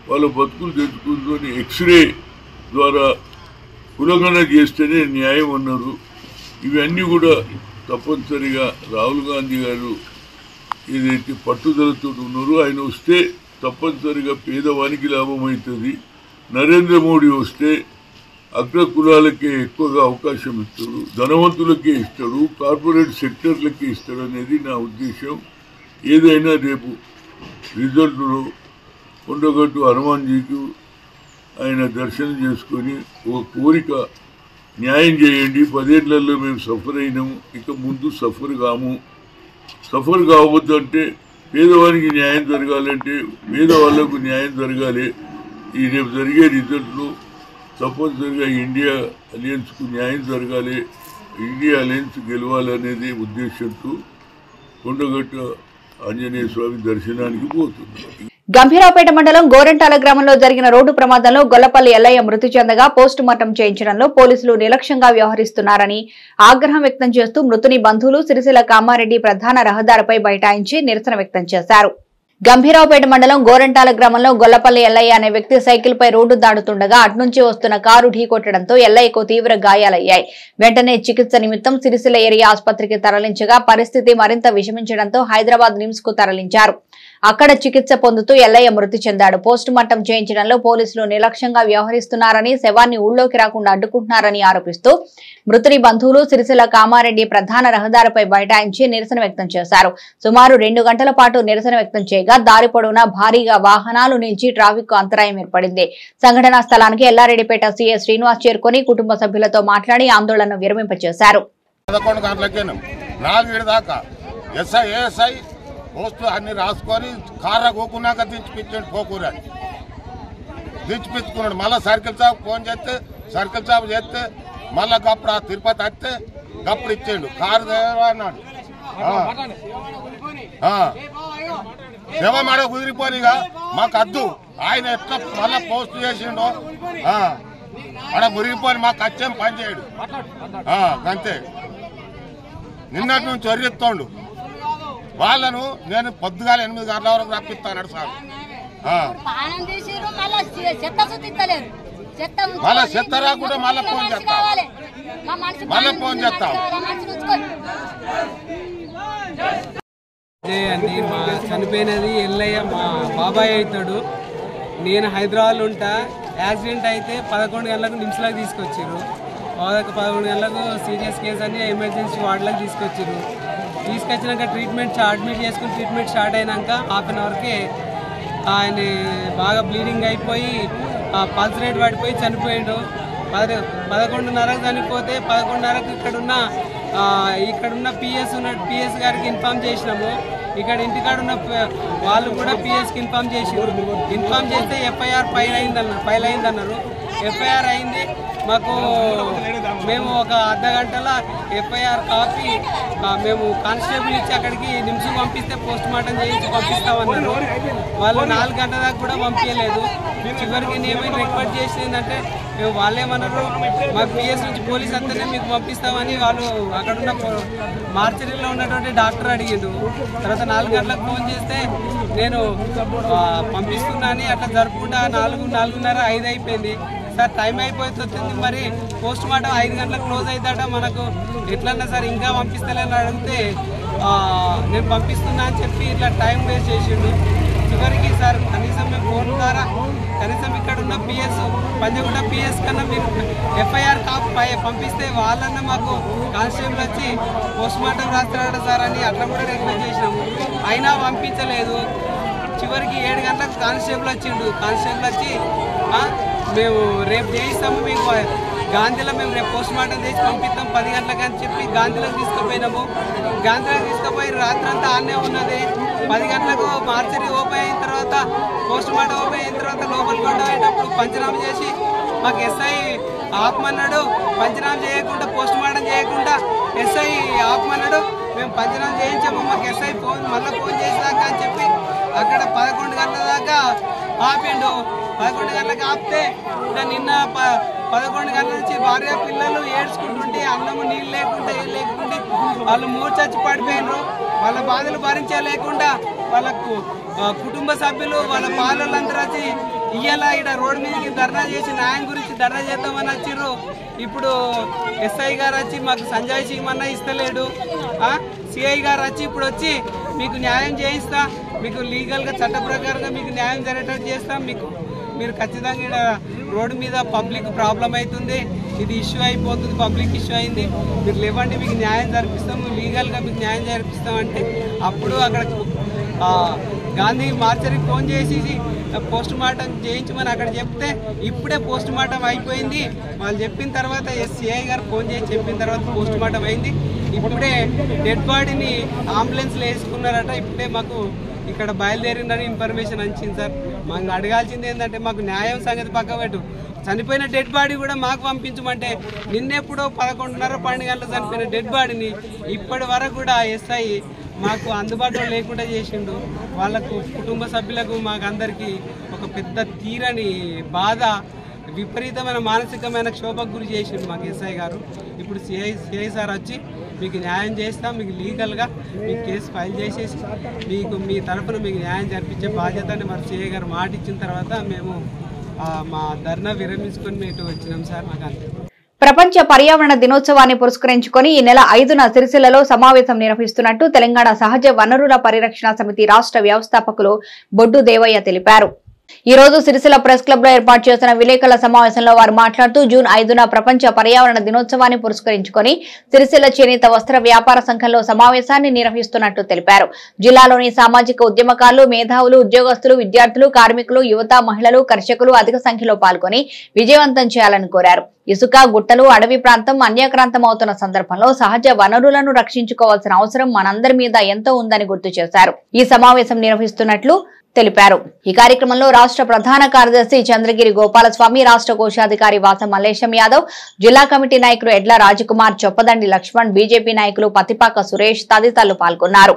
[SPEAKER 7] వాళ్ళ బతుకులు తెచ్చుకుందని ఎక్స్రే ద్వారా కులగణ చేస్తేనే న్యాయం అన్నారు. ఇవన్నీ కూడా తప్పనిసరిగా రాహుల్ గాంధీ గారు ఏదైతే పట్టుదలతో ఉన్నారో ఆయన వస్తే తప్పనిసరిగా పేదవానికి లాభం అవుతుంది. నరేంద్ర మోడీ వస్తే అగ్ర కులాలకే ఎక్కువగా అవకాశం ఇస్తాడు, ధనవంతులకే ఇస్తాడు, కార్పొరేట్ సెక్టర్లకే ఇస్తాడు అనేది నా ఉద్దేశం. ఏదైనా రేపు రిజల్ట్లో కొండగట్టు హనుమాన్జీకి ఆయన దర్శనం చేసుకొని ఒక కోరిక, న్యాయం చేయండి, 10 ఏళ్లలో మేము సఫర్ అయినాము, ఇక ముందు సఫర్ కావద్దంటే పేదవానికి న్యాయం జరగాలంటే పేదవాళ్లకు న్యాయం జరగాలి. ఈ రేపు జరిగే రిజల్ట్లో తప్పనిసరిగా ఇండియా అలయన్స్కు న్యాయం జరగాలి, ఇండియా అలయన్స్ గెలవాలనేది ఉద్దేశంతో కొండగట్టు ఆంజనేయ స్వామి దర్శనానికి పోతున్నారు.
[SPEAKER 1] గంభీరావుపేట మండలం గోరెంటాల గ్రామంలో జరిగిన రోడ్డు ప్రమాదంలో గొల్లపల్లి ఎల్లయ్య మృతి చెందగా పోస్టుమార్టం చేయించడంలో పోలీసులు నిర్లక్ష్యంగా వ్యవహరిస్తున్నారని ఆగ్రహం వ్యక్తం చేస్తూ మృతుని బంధువులు సిరిసిల్ల కామారెడ్డి ప్రధాన రహదారిపై బైఠాయించి నిరసన వ్యక్తం చేశారు. గంభీరావుపేట మండలం గోరెంటాల గ్రామంలో గొల్లపల్లి ఎల్లయ్య అనే వ్యక్తి సైకిల్ పై రోడ్డు దాడుతుండగా అట్నుంచి వస్తున్న కారు ఢీకొట్టడంతో ఎల్లయ్యకు తీవ్ర గాయాలయ్యాయి. వెంటనే చికిత్స నిమిత్తం సిరిసిల్ల ఏరియా ఆసుపత్రికి తరలించగా పరిస్థితి మరింత విషమించడంతో హైదరాబాద్ నిమ్స్ కు తరలించారు. అక్కడ చికిత్స పొందుతూ ఎల్లయ్య మృతి చెందాడు. పోస్టుమార్టం చేయించడంలో పోలీసులు నిర్లక్ష్యంగా వ్యవహరిస్తున్నారని, శవాన్ని ఊళ్ళోకి రాకుండా అడ్డుకుంటున్నారని ఆరోపిస్తూ మృతుని బంధువులు సిరిసిల్ల కామారెడ్డి ప్రధాన రహదారిపై బైఠాయించి నిరసన వ్యక్తం చేశారు. సుమారు 2 గంటల పాటు నిరసన వ్యక్తం చేయగా దారి పొడవునా భారీగా వాహనాలు నిలిచి ట్రాఫిక్ కు అంతరాయం ఏర్పడింది. సంఘటనా స్థలానికి ఎల్లారెడ్డిపేట సీఐ శ్రీనివాస్ చేరుకుని కుటుంబ సభ్యులతో మాట్లాడి ఆందోళనను విరమింపచేశారు.
[SPEAKER 8] 11 గంటలకేనా 4 దాకా ఎస్ఐ పోస్టు అన్ని రాసుకొని కార కోకున్నాక దించిపించండి, పోకూరని దించిపించుకున్నాడు. మళ్ళీ సర్కిల్ షాప్ ఫోన్ చేస్తే సర్కిల్ షాప్ చేస్తే మళ్ళీ గప్పుడు తిరుపతి వస్తే గప్పుడు ఇచ్చేయండు కారు అన్నాడు. శవం ఆడ కుదిరిపోనిగా మాకు అద్దు, ఆయన ఎట్లా మళ్ళా పోస్ట్ చేసిండో ఆడ మురిగిపోని మాకు వచ్చేం పని చేయడు. అంతే నిన్నటి నుంచి వరిస్తాడు. వాళ్ళను నేను పొద్దుగాల 8 గంటల వరకు రప్పిస్తాను సార్. మళ్ళా చెత్త రాకుండా మళ్ళీ ఫోన్ చేస్తాం.
[SPEAKER 9] అండి మా చనిపోయినది ఎల్లయ్య మా బాబాయ్ అవుతాడు. నేను హైదరాబాద్లో ఉంటా. యాక్సిడెంట్ అయితే 11 గంటలకు నిమ్స్లోకి తీసుకొచ్చారు. 11 గంటలకు సీరియస్ కేసు అని ఎమర్జెన్సీ వార్డులోకి తీసుకొచ్చారు. తీసుకొచ్చినాక అడ్మిట్ చేసుకుని ట్రీట్మెంట్ స్టార్ట్ అయినాక హాఫ్ అన్ అవర్కి ఆయన బాగా బ్లీడింగ్ అయిపోయి పల్స్ రేట్ పడిపోయి చనిపోయాడు. 11:30కు చనిపోతే 11:30కు ఇక్కడున్న పిఎస్ గారికి ఇన్ఫామ్ చేసినాము. ఇక్కడ ఇంటికాడ ఉన్న వాళ్ళు కూడా పిఎస్కి ఇన్ఫామ్ చేస్తే ఎఫ్ఐఆర్ ఫైల్ అయిందన్నారు. ఎఫ్ఐఆర్ అయింది. మేము ఒక అర్ధ గంటలో ఎఫ్ఐఆర్ కాపీ మేము కానిస్టేబుల్ ఇచ్చి అక్కడికి నిమ్స్ పంపిస్తే పోస్ట్ మార్టం చేయించి పంపిస్తామన్నారు. వాళ్ళు 4 గంటల దాకా కూడా పంపించలేదు. చివరికి నేనేమైనా రిక్వెస్ట్ చేసిందంటే వాళ్ళేమన్నారు, మాకు పిఎస్ నుంచి పోలీస్ అంతనే మీకు పంపిస్తామని వాళ్ళు అక్కడున్న మార్చరీలో ఉన్నటువంటి డాక్టర్ అడిగిండు. తర్వాత 4 గంటలకు ఫోన్ చేస్తే నేను పంపిస్తున్నా అని అట్లా జరుపుకుంటా 4:30, 5 అయిపోయింది. సార్ టైం అయిపోతుంది, మరి పోస్ట్ మార్టం 5 గంటలకు క్లోజ్ అవుతాడ, మనకు ఎట్లన్నా సార్ ఇంకా పంపిస్తలేని అడిగితే నేను పంపిస్తున్నా అని చెప్పి ఇట్లా టైం వేస్ట్ చేసిండు. చివరికి సార్ కనీసం మేము ఫోన్ ద్వారా కనీసం ఇక్కడ ఉన్న పంజగుట్ట పిఎస్ కన్నా మీరు ఎఫ్ఐఆర్ కాపీ పంపిస్తే వాళ్ళన్నా మాకు కానిస్టేబుల్ వచ్చి పోస్ట్ మార్టం రాస్తారట సార్ అని అట్లా కూడా రిక్వెస్ట్ చేసినాము. అయినా పంపించలేదు. చివరికి 7 గంటలకు కానిస్టేబుల్ వచ్చిండు. కానిస్టేబుల్ వచ్చి మేము రేపు చేయిస్తాము, మీకు గాంధీలో మేము రేపు పోస్ట్ మార్టం చేసి పంపిస్తాం 10 గంటలకు అని చెప్పి గాంధీలోకి తీసుకుపోయినాము. గాంధీలోకి తీసుకుపోయి రాత్రంతా ఆనే ఉన్నది. 10 గంటలకు మార్చరీ ఓపెన్ అయిన తర్వాత పోస్ట్ మార్టం ఓపెన్ అయిన తర్వాత లోపలికి పడ్డేటప్పుడు పంచనామా చేసి మాకు ఎస్ఐ ఆపమన్నాడు. పంచనామా చేయకుండా పోస్ట్ మార్టం చేయకుండా ఎస్ఐ ఆపమన్నాడు. మేము పంచనామా చేయించాము. మాకు ఎస్ఐ మళ్ళీ ఫోన్ చేసేదాకా అని చెప్పి అక్కడ 11 గంటల దాకా ఆపిండు. 11 గంటలకు ఆపితే నిన్న 11 గంటల నుంచి భార్య పిల్లలు ఏడ్చుకుంటుంటే అన్నము నీళ్ళు లేకుండా ఏం లేకుంటే వాళ్ళు మూర్చచ్చి పడిపోయినారు. వాళ్ళ బాధలు భరించలేకుండా వాళ్ళకు కుటుంబ సభ్యులు వాళ్ళ పాలలందరూ వచ్చి ఇయ్యాల ఇక్కడ రోడ్డు మీదకి ధర్నా చేసి న్యాయం గురించి ధర్నా చేద్దామని వచ్చిర్రు. ఇప్పుడు ఎస్ఐ గారు వచ్చి మాకు సంజాయిషి ఏమన్నా ఇస్తలేడు. సిఐ గారు వచ్చి ఇప్పుడు వచ్చి మీకు న్యాయం చేయిస్తా, మీకు లీగల్గా చట్ట ప్రకారంగా మీకు న్యాయం జరిగేటట్టు చేస్తాం. మీరు ఖచ్చితంగా ఇక్కడ రోడ్డు మీద పబ్లిక్ ప్రాబ్లం అవుతుంది, ఇది ఇష్యూ అయిపోతుంది, పబ్లిక్ ఇష్యూ అయింది, మీరు లేవండి మీకు న్యాయం జరిపిస్తాము, లీగల్గా మీకు న్యాయం జరిపిస్తాం అంటే అప్పుడు అక్కడ గాంధీ మార్చరికి ఫోన్ చేసి పోస్ట్ మార్టం చేయించమని అక్కడ చెప్తే ఇప్పుడే పోస్ట్ మార్టం అయిపోయింది. వాళ్ళు చెప్పిన తర్వాత సిఐ గారు ఫోన్ చేసి చెప్పిన తర్వాత పోస్ట్ మార్టం అయింది. ఇప్పుడే డెడ్ బాడీని అంబులెన్స్లో వేసుకున్నారట. ఇప్పుడే మాకు ఇక్కడ బయలుదేరిందని ఇన్ఫర్మేషన్ వచ్చింది సార్. మాకు అడగాల్సింది ఏంటంటే మాకు న్యాయం సంగతి పక్క పెట్టు, చనిపోయిన డెడ్ బాడీ కూడా మాకు పంపించమంటే నిన్నెప్పుడో 11:30-12 గంటలకు చనిపోయిన డెడ్ బాడీని ఇప్పటి వరకు కూడా ఎస్ఐ మాకు అందుబాటులో లేకుండా చేసిండు. వాళ్ళకు కుటుంబ సభ్యులకు మాకు అందరికీ ఒక పెద్ద తీరని బాధ, విపరీతమైన మానసికమైన క్షోభకు గురి చేసిండు మాకు ఎస్ఐ గారు. ఇప్పుడు సిఐ సార్ వచ్చి మీకు న్యాయం చేస్తాం, మీకు లీగల్గా మీకు కేసు ఫైల్ చేసేసి మీకు మీ తరఫున మీకు న్యాయం జరిపించే బాధ్యతని మరి సిఐ గారు మాట ఇచ్చిన తర్వాత మేము మా ధర్నా విరమించుకొని మేము ఇటు వచ్చినాం సార్. మాకు అంతే.
[SPEAKER 1] ప్రపంచ పర్యావరణ దినోత్సవాన్ని పురస్కరించుకొని ఈ నెల 5న సిరిసిల్లలో సమావేశం నిర్వహిస్తున్నట్టు తెలంగాణ సహజ వనరుల పరిరక్షణ సమితి రాష్ట్ర వ్యవస్థాపకులు బొడ్డు దేవయ్య తెలిపారు. ఈ రోజు సిరిసిల్ల ప్రెస్ క్లబ్ లో ఏర్పాటు చేసిన విలేకరుల సమావేశంలో వారు మాట్లాడుతూ జూన్ 5న ప్రపంచ పర్యావరణ దినోత్సవాన్ని పురస్కరించుకొని సిరిసిల్ల చేనేత వస్త్ర వ్యాపార సంఘంలో సమావేశాన్ని నిర్వహిస్తున్నట్టు తెలిపారు. జిల్లాలోని సామాజిక ఉద్యమకారులు, మేధావులు, ఉద్యోగస్తులు, విద్యార్థులు, కార్మికులు, యువత, మహిళలు, కర్షకులు అధిక సంఖ్యలో పాల్గొని విజయవంతం చేయాలని కోరారు. ఇసుక, గుట్టలు, అడవి ప్రాంతం అన్యాక్రాంతం అవుతున్న సందర్భంలో సహజ వనరులను రక్షించుకోవాల్సిన అవసరం మనందరి మీద ఎంతో ఉందని గుర్తు చేశారు. ఈ సమావేశం నిర్వహిస్తున్నట్లు తెలిపారు. ఈ కార్యక్రమంలో రాష్ట్ర ప్రధాన కార్యదర్శి చంద్రగిరి గోపాలస్వామి, రాష్ట్ర కోశాధికారి వాసం మల్లేశం యాదవ్, జిల్లా కమిటీ నాయకులు ఎడ్ల రాజకుమార్, చొప్పదండి లక్ష్మణ్, బీజేపీ నాయకులు పతిపాక సురేష్ తదితరులు పాల్గొన్నారు.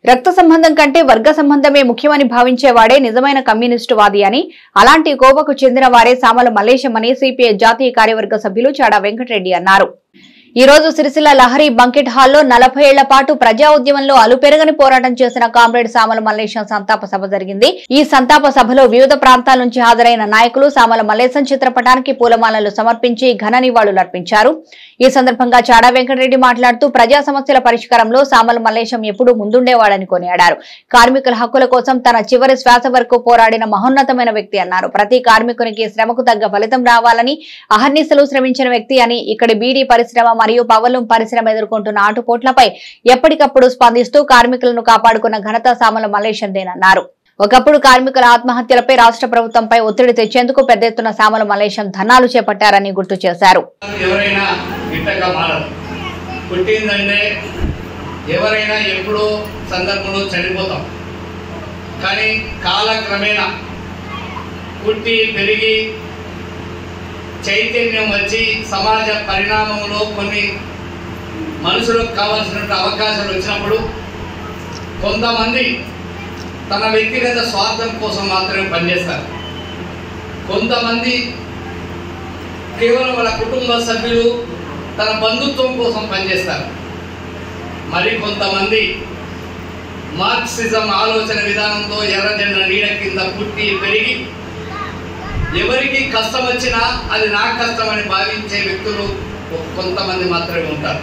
[SPEAKER 1] రక్త సంబంధం కంటే వర్గ సంబంధమే ముఖ్యమని భావించేవాడే నిజమైన కమ్యూనిస్టువాది అని, అలాంటి కోవకు చెందిన వారే సామల మల్లేశం అని సిపిఐ జాతీయ కార్యవర్గ సభ్యులు చాడా వెంకటరెడ్డి అన్నారు. ఈ రోజు సిరిసిల్ల లహరి బంకెట్ హాల్లో 40 ఏళ్ల పాటు ప్రజా ఉద్యమంలో అలుపెరగని పోరాటం చేసిన కామ్రేడ్ సామల మల్లేశం సంతాప సభ జరిగింది. ఈ సంతాప సభలో వివిధ ప్రాంతాల నుంచి హాజరైన నాయకులు సామల మల్లేశం చిత్రపటానికి పూలమాలలు సమర్పించి ఘన నివాళులర్పించారు. ఈ సందర్భంగా చాడా వెంకటరెడ్డి మాట్లాడుతూ ప్రజా సమస్యల పరిష్కారంలో సామల మల్లేశం ఎప్పుడూ ముందుండేవాడని కొనియాడారు. కార్మికుల హక్కుల కోసం తన చివరి శ్వాస వరకు పోరాడిన మహోన్నతమైన వ్యక్తి అన్నారు. ప్రతి కార్మికునికి శ్రమకు తగ్గ ఫలితం రావాలని అహర్నిశలు శ్రమించిన వ్యక్తి అని, ఇక్కడి బీడీ పరిశ్రమ మరియు పవర్లూమ్ పరిశ్రమ ఎదుర్కొంటున్న ఆటుపోట్లపై ఎప్పటికప్పుడు స్పందిస్తూ కార్మికులను కాపాడుకున్న ఘనత సామల మల్లేశందేనన్నారు. ఒకప్పుడు కార్మికుల ఆత్మహత్యలపై రాష్ట్ర ప్రభుత్వంపై ఒత్తిడి తెచ్చేందుకు పెద్ద ఎత్తున సామల మల్లేశం ధర్నాలు చేపట్టారని గుర్తు చేశారు.
[SPEAKER 3] ఎవరైనా ఎప్పుడో సందర్భంలో చనిపోతాం, కానీ కాలక్రమేణా పుట్టి పెరిగి చైతన్యం వచ్చి సమాజ పరిణామంలో కొన్ని మనుషులకు కావాల్సిన అవకాశాలు వచ్చినప్పుడు కొంతమంది తన వ్యక్తిగత స్వార్థం కోసం మాత్రమే పనిచేస్తారు. కొంతమంది కేవలం వాళ్ళ కుటుంబ సభ్యులు తన బంధుత్వం కోసం పనిచేస్తారు. మరి కొంతమంది మార్క్సిజం ఆలోచన విధానంతో ఎర్రజెండా నీడ కింద పుట్టి పెరిగి ఎవరికి కష్టం వచ్చినా అది నా కష్టం అని భావించే వ్యక్తులు కొంతమంది మాత్రమే ఉంటారు.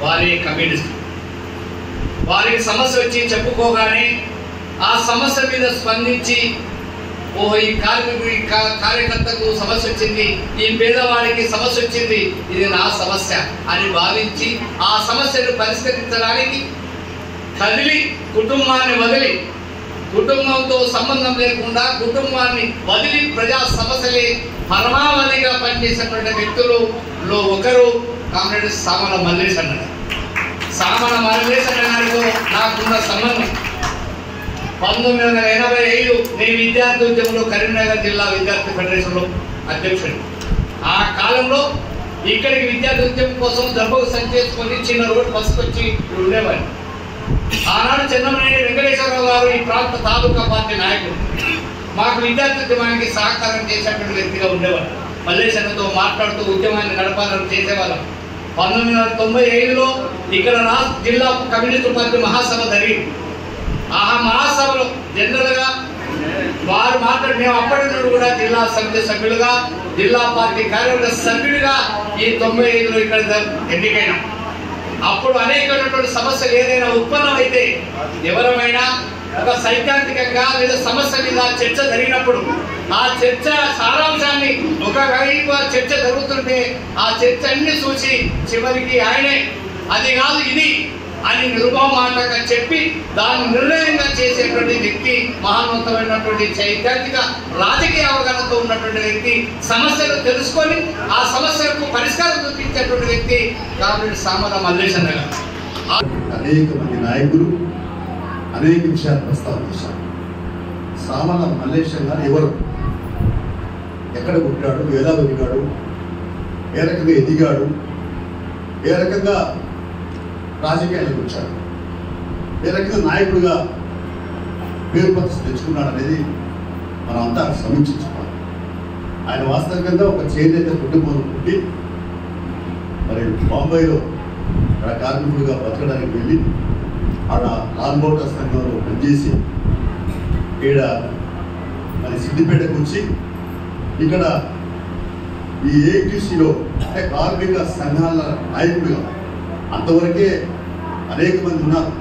[SPEAKER 3] వారి కమ్యూనిస్ట్. వారికి సమస్య వచ్చి చెప్పుకోగానే ఆ సమస్య మీద స్పందించి ఓహో ఈ కార్యకర్తకు సమస్య వచ్చింది, ఈ పేదవాడికి సమస్య వచ్చింది, ఇది నా సమస్య అని భావించి ఆ సమస్యను పరిష్కరించడానికి కదిలి కుటుంబాన్ని వదిలి, కుటుంబంతో సంబంధం లేకుండా కుటుంబాన్ని వదిలి ప్రజా సమస్యలే పరమావధిగా పనిచేసినటువంటి వ్యక్తులలో ఒకరు కామ్రేడ్ సామల మల్లేశం గారు. సామల మల్లేశం గారితో నాకున్న సంబంధం 1985 నేను విద్యార్థి ఉద్యమంలో కరీంనగర్ జిల్లా విద్యార్థి ఫెడరేషన్లో అధ్యక్షుడు. ఆ కాలంలో ఇక్కడికి విద్యార్థి ఉద్యమం కోసం దర్భకు సంచేసుకొని చిన్న రోడ్డు బస్సుకొచ్చి ఉండేవాడిని. ఆనాడు చెన్నమనేని వెంకటేశ్వరరావు గారు ఈ ప్రాంత తాలూకా పార్టీ నాయకుడు. మాకు విద్యార్థి ఉద్యమానికి సహకారం చేసేటువంటి వ్యక్తిగా ఉండేవాడు. మల్లేశంతో మాట్లాడుతూ ఉద్యమాన్ని నడపాలని చేసేవాళ్ళం. 1995లో ఇక్కడ జిల్లా కమ్యూనిస్ట్ పార్టీ మహాసభ జరిగింది. ఆ మహాసభలో జనరల్గా వారు మాట్లాడి మేము అప్పటి నుండి కూడా జిల్లా సమితి సభ్యులుగా, జిల్లా పార్టీ కార్యవర్గ సభ్యుడిగా ఈ 95లో ఇక్కడ ఎన్నికైనాం. అప్పుడు అనేకమైనటువంటి సమస్యలు ఏదైనా ఉత్పన్నమైతే ఎవరమైనా ఒక సైద్ధాంతికంగా లేదా సమస్య మీద చర్చ జరిగినప్పుడు ఆ చర్చ సారాంశాన్ని ఒక వైపు చర్చ జరుగుతుంటే ఆ చర్చ అన్ని చూసి చివరికి ఆయనే అది కాదు ఇది అని నిరుపమాటంగా చెప్పి దాన్ని నిర్ణయంగా చేసేటువంటి వ్యక్తి, మహాన్నతమైనటువంటి సైద్ధాంతిక రాజకీయ అవగాహనతో ఉన్నటువంటి వ్యక్తి, సమస్యలు తెలుసుకొని ఆ సమస్యలకు పరిష్కారం చూపించేటువంటి వ్యక్తి కాబట్టి సామల మల్లేశన్న గారు.
[SPEAKER 10] అనేక మంది నాయకులు అనేక విషయాలు ప్రస్తావించారు. సామల మల్లేశం గారు ఎవరు, ఎక్కడ పుట్టాడు, ఎలా పెరిగాడు, ఏ రకంగా ఎదిగాడు, ఏ రకంగా రాజకీయాలకు వచ్చాడు, ఏ రకంగా నాయకుడిగా పేరు ప్రతిష్ట తెచ్చుకున్నాడు అనేది మనం అంతా సమీక్షించుకోవాలి. ఆయన వాస్తవికంగా ఒక చేనేత కుటుంబంలో పుట్టి మరి బాంబేలో కార్మికుడిగా బతకడానికి వెళ్ళి ఆడ ఆల్మోటా సంఘంలో పనిచేసి ఈడ మరి సిద్దిపేటకు వచ్చి ఇక్కడ ఈ ఏటీసీలో అంటే కార్మిక సంఘాల నాయకుడిగా అంతవరకే అనేక మంది ఉన్నారు.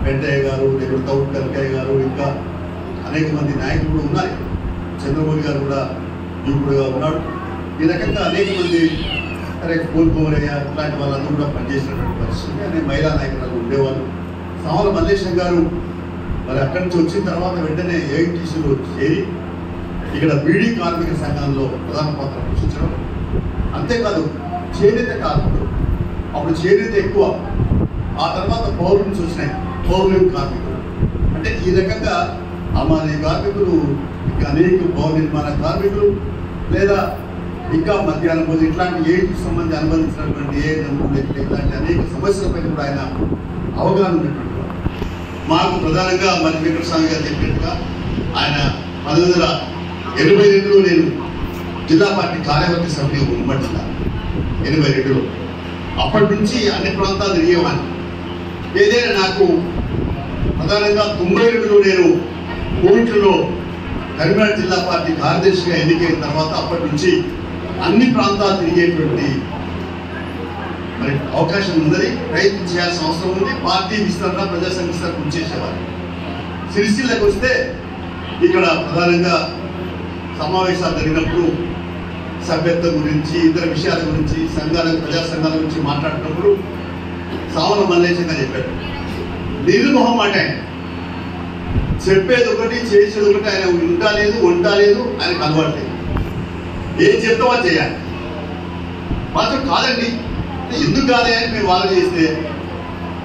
[SPEAKER 10] వెంకయ్య గారు, తౌట్ కనకయ్య గారు, ఇంకా అనేక మంది నాయకులు ఉన్నారు. చంద్రబాబు గారు కూడా యువకుడుగా ఉన్నాడు. ఈ రకంగా అనేక మంది కోల్పోమరయ్య ఇట్లాంటి వాళ్ళందరూ కూడా పనిచేసినటువంటి పరిస్థితి. అనే మహిళా నాయకులు ఉండేవాళ్ళు. సామల మల్లేశం గారు మరి అక్కడి నుంచి వచ్చిన తర్వాత వెంటనే ఏఐటీసీలో చేరి ఇక్కడ బీడీ కార్మిక సంఘంలో ప్రధాన పాత్ర పోషించడం. అంతేకాదు చేనేత కార్మికుడు, అప్పుడు చేనేత ఎక్కువ, ఆ తర్వాత పౌరుల నుంచి వచ్చినాయి పౌరులు కార్మికులు. అంటే ఈ రకంగా అమ్మాయి కార్మికులు, ఇంకా అనేక భవన నిర్మాణ కార్మికులు, లేదా ఇంకా మధ్యాహ్నం భోజనం ఇట్లాంటి ఏఐటీకి సంబంధించి అనుబంధించినటువంటి ఇట్లాంటి అనేక సమస్యలపై కూడా ఆయన అవగాహన ఉన్నటువంటి వారు. మాకు ప్రధానంగా మరి వెంకటస్వామి గారు చెప్పినట్టుగా ఆయన 1982లో నేను జిల్లా పార్టీ కార్యవర్గ సభ్యులు ఉమ్మడి జిల్లా 82లో. అప్పటి నుంచి అన్ని ప్రాంతాలు తిరిగేవాడిని. ఏదైనా నాకు ప్రధానంగా 92లో నేను కోవిడ్లో కరీంనగర్ జిల్లా పార్టీ కార్యదర్శిగా ఎన్నికైన తర్వాత అప్పటి నుంచి అన్ని ప్రాంతాలు తిరిగేటువంటి మరి అవకాశం ఉందని ప్రయత్నం చేయాల్సిన అవసరం ఉంది. పార్టీ విస్తరణ, ప్రజాసంఘ విస్తరణ కృషి చేసేవారు. సిరిసిల్లకు వస్తే ఇక్కడ ప్రధానంగా సమావేశాలు జరిగినప్పుడు సభ్యత్వం గురించి, ఇతర విషయాల గురించి, సంఘాల, ప్రజా సంఘాల గురించి మాట్లాడినప్పుడు సామల మల్లేశంగా చెప్పాడు. నిర్మోహం మాట ఆయన చెప్పేది ఒకటి, చేసేది ఒకటి. ఆయన ఉంటా లేదు ఆయనకు అలవాటు లేదు. ఏం చెప్తామో చేయాలి. మాత్రం కాదండి, ఎందుకు కాదే అని మేము వాదన చేస్తే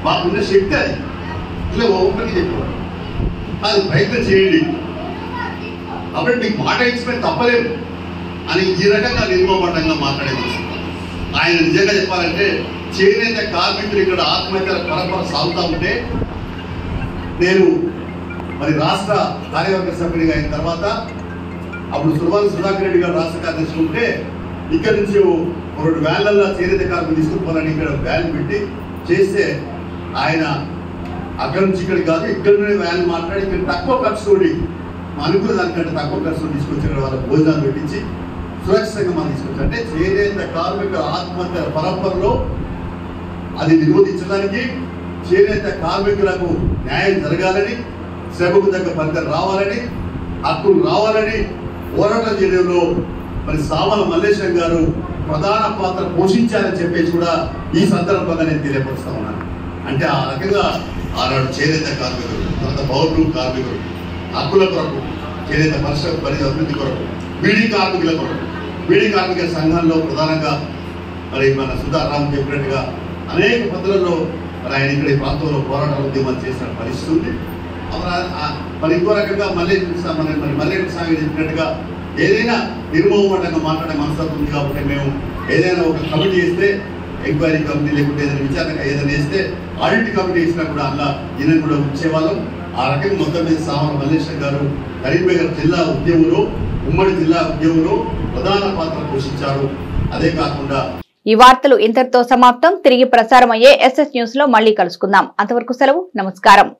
[SPEAKER 10] మాకున్న శక్తి అది ఇలా ఒకరికి చెప్పేవాడు. అది ప్రయత్నం చేయండి, అప్పుడు మీకు మాట ఇచ్చిపోయి తప్పలేదు అని ఈ రకంగా నిర్మోహమాటంగా మాట్లాడేది. ఆయన నిజంగా చెప్పాలంటే చేనేత కార్మికులు ఇక్కడ ఆత్మహత్యల పరంపర సాగుతూ ఉంటే నేను మరి రాష్ట్ర కార్యవర్గ సభ్యుడిగా అయిన తర్వాత అప్పుడు సుధాకర్ రెడ్డి గారు రాష్ట్ర కార్యదర్శి ఉంటే ఇక్కడ నుంచి 2 వ్యాన్లలో చేనేత కార్మికులు తీసుకుపోవాలని ఇక్కడ వ్యాన్ పెట్టి చేస్తే ఆయన అక్కడి నుంచి ఇక్కడికి కాదు, ఇక్కడనే వ్యాన్ మాట్లాడి ఇక్కడ తక్కువ ఖర్చుతోటి అనుకున్న దానికంటే తక్కువ ఖర్చుతో తీసుకొచ్చిన వాళ్ళ భోజనాలు పెట్టించి సురక్షితంగా మనం తీసుకొచ్చారు. అంటే చేనేత కార్మిక ఆత్మహత్యల పరంపరలో అది నిరోధించడానికి, చేనేత కార్మికులకు న్యాయం జరగాలని, శ్రమకు తగ్గ ఫలితం రావాలని, హక్కులు రావాలని పోరాటం చేయడంలో మరి సామల మల్లేశం గారు ప్రధాన పాత్ర పోషించారని చెప్పేసి కూడా ఈ సందర్భంగా నేను తెలియపరుస్తా ఉన్నాను. అంటే ఆ రకంగా ఆనాడు చేనేత కార్మికులు, తర్వాత పౌరులు కార్మికులు హక్కుల కొరకు, చేనేత పరిశ్రమ అభివృద్ధి కొరకు, బీడీ కార్మికుల కొరకు, బీడీ కార్మిక సంఘంలో ప్రధానంగా మరి మన సుధారాం చెప్పినట్టుగా అనేక పద్ధతుల్లో మరి ఆయన ఇక్కడ ఈ ప్రాంతంలో పోరాట ఉద్యమాలు చేసిన పరిస్థితి ఉంది. మరి ఇంకో రకంగా మల్లేశ్వర స్వామి చెప్పినట్టుగా ఏదైనా నిర్మోహమాటంగా మాట్లాడే మనస్తత్వం ఉంది కాబట్టి మేము ఏదైనా ఒక కమిటీ వేస్తే, ఎంక్వైరీ కమిటీ లేకుంటే ఏదైనా విచారణ ఏదైనా వేస్తే ఆడిట్ కమిటీ వేసినా కూడా అలా ఈయన కూడా వచ్చేవాళ్ళం. ఆ రకంగా మొత్తం మీద సామల మల్లేశ్వర గారు కరీంనగర్ జిల్లా ఉద్యమంలో, ఉమ్మడి జిల్లా ఉద్యమంలో ప్రధాన పాత్ర పోషించారు. అదే కాకుండా
[SPEAKER 1] ఈ వార్తలు ఇంతటితో సమాప్తం. తిరిగి ప్రసారం అయ్యే SS న్యూస్ లో మళ్ళీ కలుసుకుందాం. అంతవరకు సెలవు, నమస్కారం.